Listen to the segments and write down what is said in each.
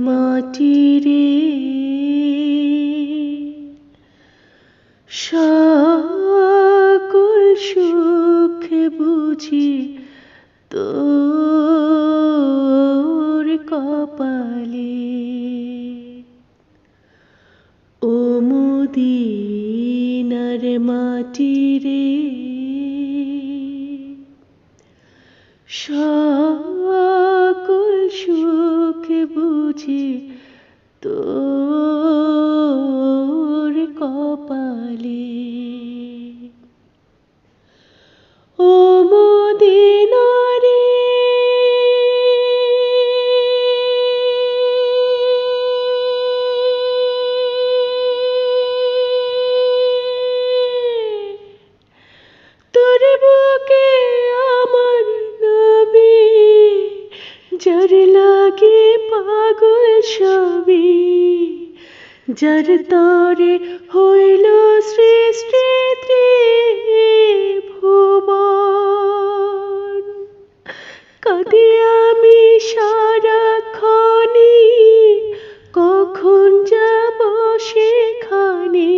মাটি রে সকল সুখ বুঝি তোর কপালে। ও মদিনার মাটি রে সকল সুখ বুঝি তোর কপালে। ও মদিনা রে তোর বুকে আমার নবী, যার লাগে পাগল সবই, যার তরে হইল সৃষ্টি ত্রিভুবন। কাঁদি আমি সারাক্ষণই, কখন যাব সেখানে।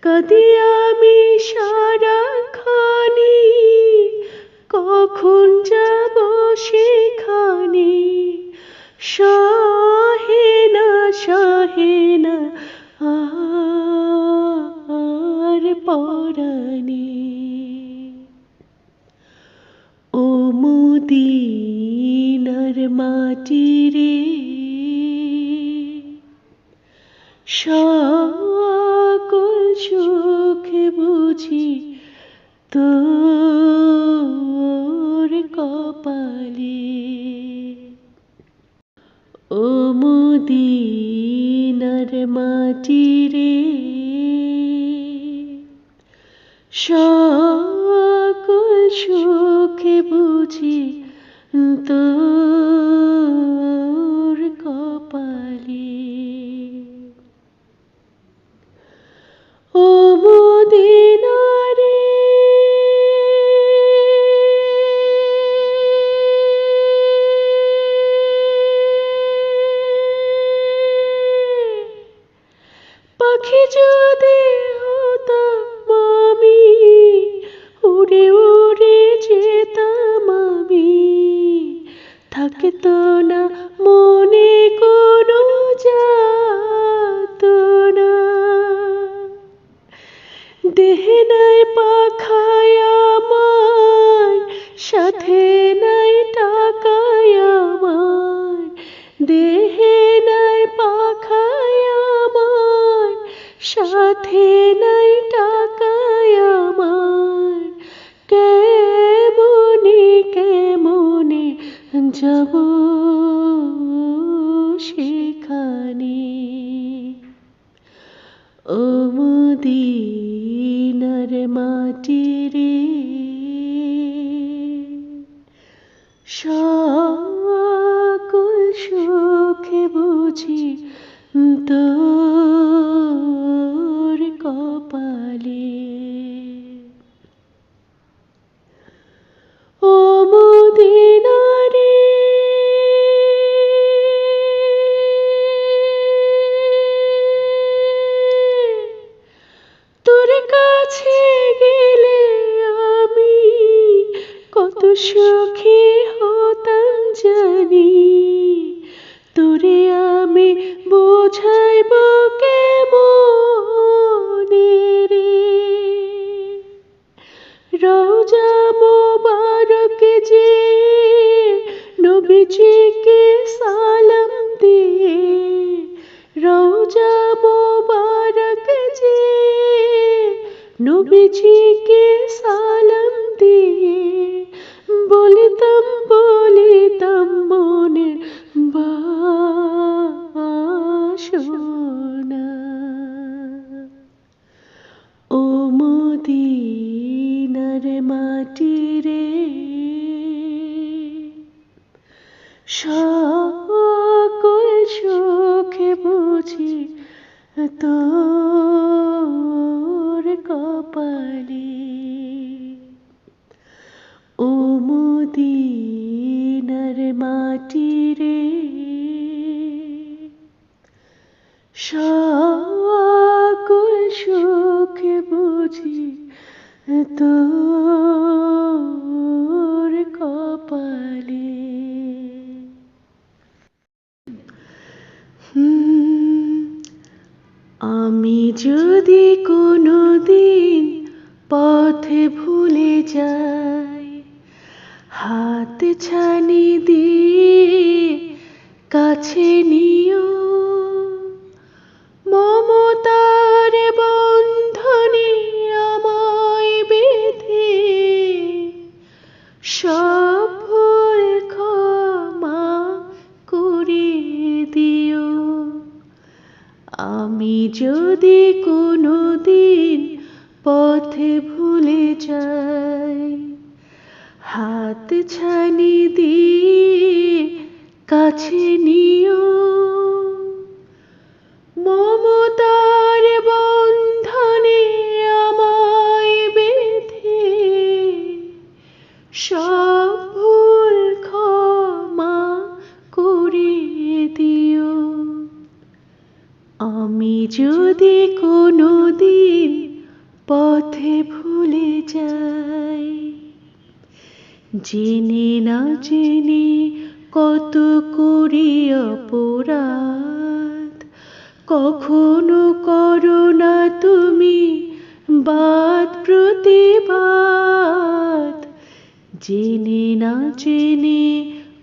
কাঁদি আমি সারাক্ষণই, কখন যাব সেখানে। সহে না আর পরাণে। ও মদিনার মাটি রে সকল সুখ বুঝি তোর কপালে। ও মদিনার মাটি রে সকল সুখ বুঝি তোর কপালে। ও মদিনা রে পাখি যদি হতাম আমি, উড়ে উড়ে যেতাম আমি। থাকতো না মনে কোনো যাতনা, দেহে নাই পাখায় আমার, সাথে নাই টাকায় আমার। দেহে নাই পাখায় আমার, সাথে নাই টাকায় আমার। কেমনে যাব সেখানে। ও মদিনার মাটি রে সকল সুখ বুঝি তোর কপালে। ও মদিনা রে তোর কাছে গেলে আমি কত সুখী হতাম জানি। তোরে আমি বোঝাইব কেমনে রে। রওজা মোবারক যে নবীজিকে সালাম দিয়ে, রওজা মোবারক যে নবীজিকে সালাম দিয়ে। বলিতাম মনের বাসনা। ও মদিনার মাটি রে সকল সুখ বুঝি তোর কপালে। ও মদিনার মাটি রে যদি কোনো দিন পথে ভুলে যাই, হাত ছানি দিয়ে কাছে নিও, মমতার বন্ধনে আমায় বেঁধে সব ভুল ক্ষমা করে দিও। আমি যদি কোনো দিন পথে ভুলে যাই, হাত ছানি দিয়ে কাছে নিও, মমতার বন্ধনে আমায় বেঁধে সব ভুল ক্ষমা করে দিও। আমি যদি কোনো দিন পথে ভুলে যাই, জেনে না জেনে কত করি অপরাধ, কখনো করো না তুমি বাদ প্রতিবাদ। জেনে না জেনে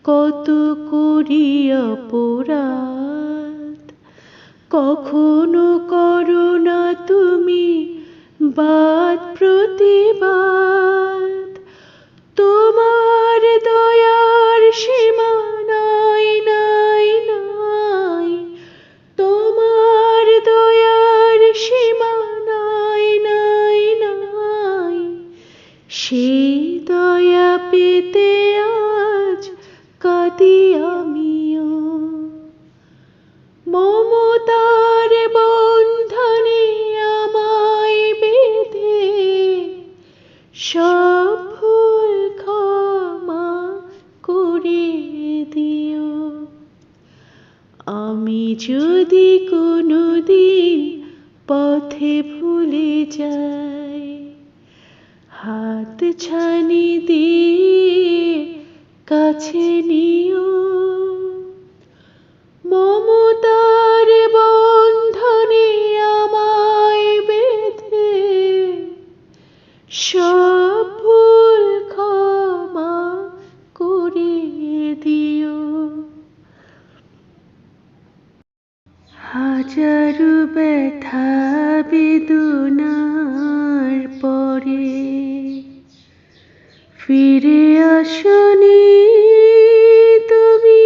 কত করি অপরাধ, কখনো করো না তুমি বাদ প্রতিবাদ। তোমার দয়ার সীমা নাই নাই নাই, তোমার দয়ার সীমা নাই নাই নাই। সেই দয়া পেতে আজ কাঁদি আমিও, মমতার বন্ধনে আমায় বেঁধে সব ভুল ক্ষমা করে দিও। আমি যদি কোনো দিন পথে ভুলে যাই, হাত ছানি দিয়ে কাছে নিও, মমতার বন্ধনে আমায় বেঁধে সব ভুল ক্ষমা করে দিও। হাজারো ব্যথা বেদনার পরে ফিরে আসনি তুমি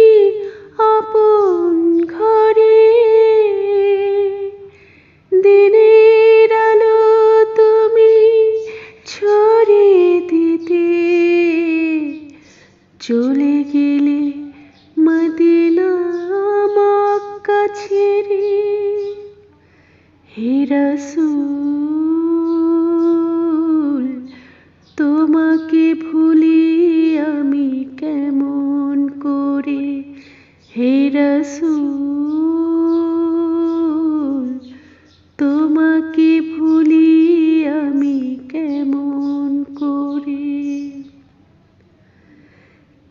আপন ঘরে, দিনের আলো তুমি ছড়িয়ে দিতে চলে গেলে মদিনা মক্কা ছেড়ে। হে রাসূল, তোমাকে ভুলি আমি কেমন করে। হে রাসূল, তোমাকে ভুলি আমি কেমন করে।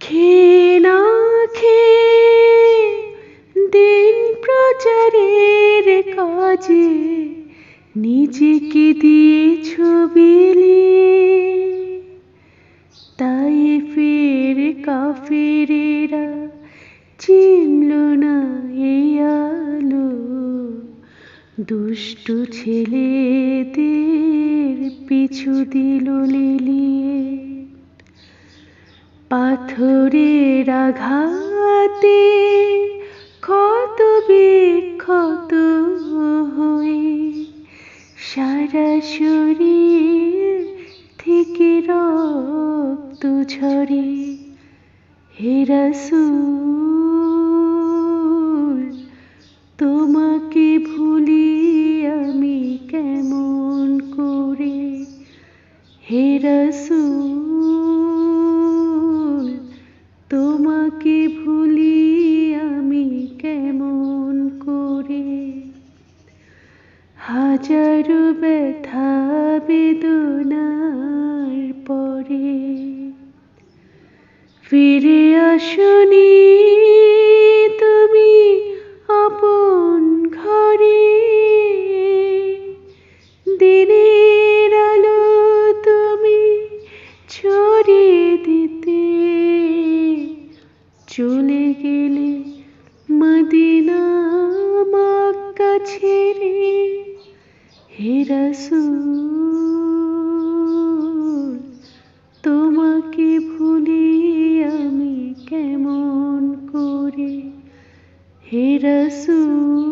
খেয়ে না খেয়ে দিন প্রচারের কাজে নিজেকে দিয়েছ বিলিয়ে, তায়েফের কাফেরেরা চিনল না এই আলো, দুষ্টু ছেলেদের পিছু দিল লেলিয়ে। পাথরের আঘাতে ক্ষত বিক্ষত হয়ে সারা শরীর থেকে রক্ত ঝরে। হে রাসূল, তোমাকে ভুলি আমি কেমন করে। হে রাসূল, তোমাকে ভুলি আমি কেমন করে। হাজারো ব্যথা বেদনার পরে ফিরে আসনি তুমি আপন ঘরে, রসূল